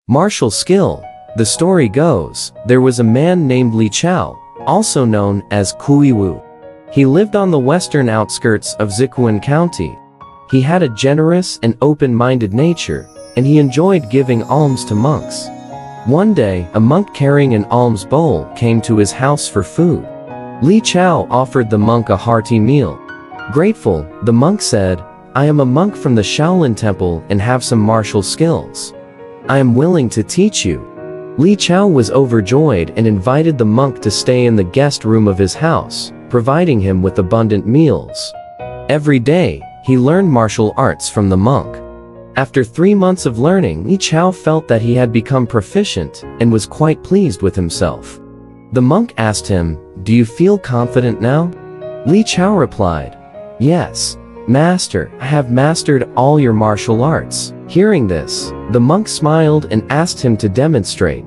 Martial skill. The story goes, there was a man named Liaozhai, also known as Kuiwu. He lived on the western outskirts of Zikuan County. He had a generous and open-minded nature, and he enjoyed giving alms to monks. One day, a monk carrying an alms bowl came to his house for food. Liaozhai offered the monk a hearty meal. Grateful, the monk said, "I am a monk from the Shaolin Temple and have some martial skills. I am willing to teach you." Liaozhai was overjoyed and invited the monk to stay in the guest room of his house, providing him with abundant meals. Every day, he learned martial arts from the monk. After 3 months of learning, Liaozhai felt that he had become proficient and was quite pleased with himself. The monk asked him, "Do you feel confident now?" Liaozhai replied, "Yes, Master, I have mastered all your martial arts." Hearing this, the monk smiled and asked him to demonstrate.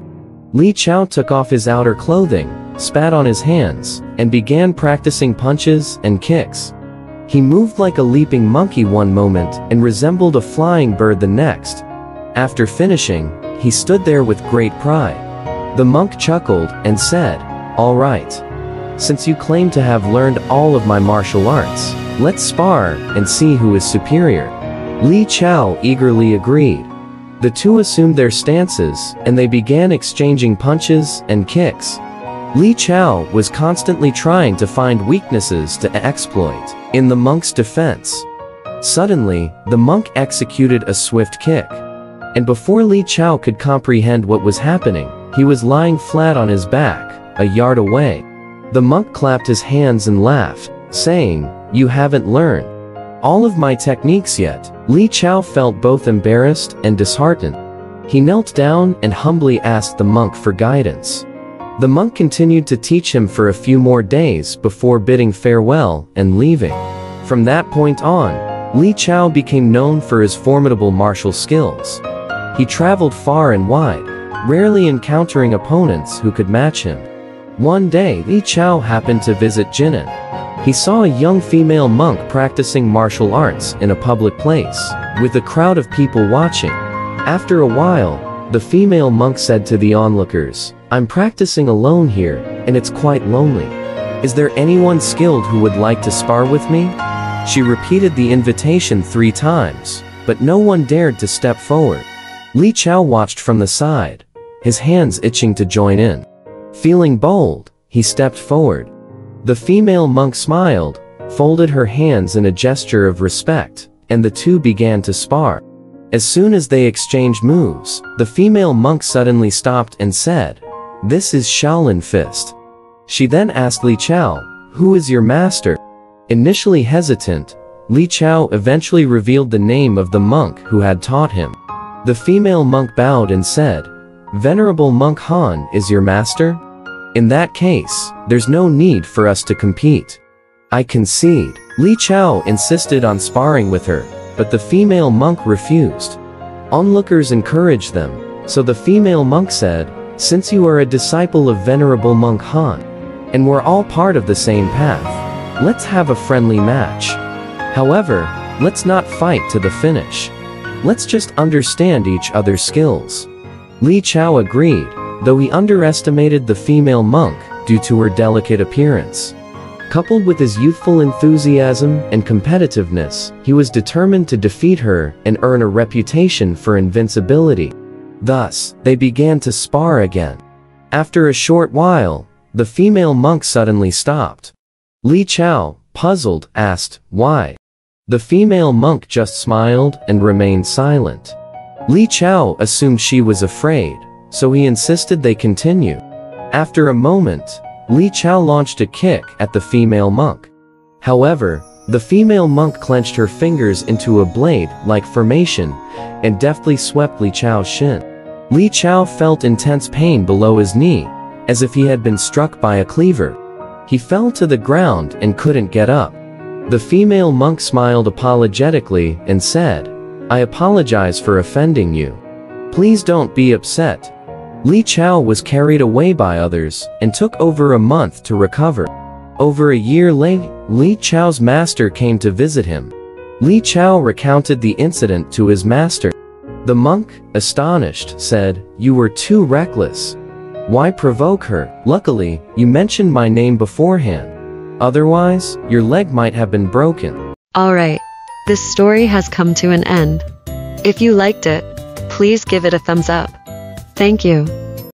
Liaozhai took off his outer clothing, spat on his hands, and began practicing punches and kicks. He moved like a leaping monkey one moment and resembled a flying bird the next. After finishing, he stood there with great pride. The monk chuckled and said, "All right. Since you claim to have learned all of my martial arts, let's spar and see who is superior." Liaozhai eagerly agreed. The two assumed their stances, and they began exchanging punches and kicks. Liaozhai was constantly trying to find weaknesses to exploit. In the monk's defense, suddenly, the monk executed a swift kick. And before Liaozhai could comprehend what was happening, he was lying flat on his back, a yard away. The monk clapped his hands and laughed, saying, "You haven't learned all of my techniques yet." Liaozhai felt both embarrassed and disheartened. He knelt down and humbly asked the monk for guidance. The monk continued to teach him for a few more days before bidding farewell and leaving. From that point on, Liaozhai became known for his formidable martial skills. He traveled far and wide, rarely encountering opponents who could match him. One day, Liaozhai happened to visit Jinan. He saw a young female monk practicing martial arts in a public place, with a crowd of people watching. After a while, the female monk said to the onlookers, "I'm practicing alone here, and it's quite lonely. Is there anyone skilled who would like to spar with me?" She repeated the invitation 3 times, but no one dared to step forward. Liaozhai watched from the side, his hands itching to join in. Feeling bold, he stepped forward. The female monk smiled, folded her hands in a gesture of respect, and the two began to spar. As soon as they exchanged moves, the female monk suddenly stopped and said, "This is Shaolin Fist." She then asked Liaozhai, "Who is your master?" Initially hesitant, Liaozhai eventually revealed the name of the monk who had taught him. The female monk bowed and said, "Venerable Monk Han is your master? In that case, there's no need for us to compete. I concede." Liaozhai insisted on sparring with her, but the female monk refused. Onlookers encouraged them, so the female monk said, "Since you are a disciple of Venerable Monk Han, and we're all part of the same path, let's have a friendly match. However, let's not fight to the finish. Let's just understand each other's skills." Liaozhai agreed, though he underestimated the female monk due to her delicate appearance. Coupled with his youthful enthusiasm and competitiveness, he was determined to defeat her and earn a reputation for invincibility. Thus, they began to spar again. After a short while, the female monk suddenly stopped. Liaozhai, puzzled, asked, "Why?" The female monk just smiled and remained silent. Liaozhai assumed she was afraid, so he insisted they continue. After a moment, Liaozhai launched a kick at the female monk. However, the female monk clenched her fingers into a blade-like formation and deftly swept Liaozhai's shin. Liaozhai felt intense pain below his knee, as if he had been struck by a cleaver. He fell to the ground and couldn't get up. The female monk smiled apologetically and said, "I apologize for offending you. Please don't be upset." Liaozhai was carried away by others and took over a month to recover. Over a year later, Liaozhai's master came to visit him. Liaozhai recounted the incident to his master. The monk, astonished, said, "You were too reckless. Why provoke her? Luckily, you mentioned my name beforehand. Otherwise, your leg might have been broken." Alright, this story has come to an end. If you liked it, please give it a thumbs up. Thank you.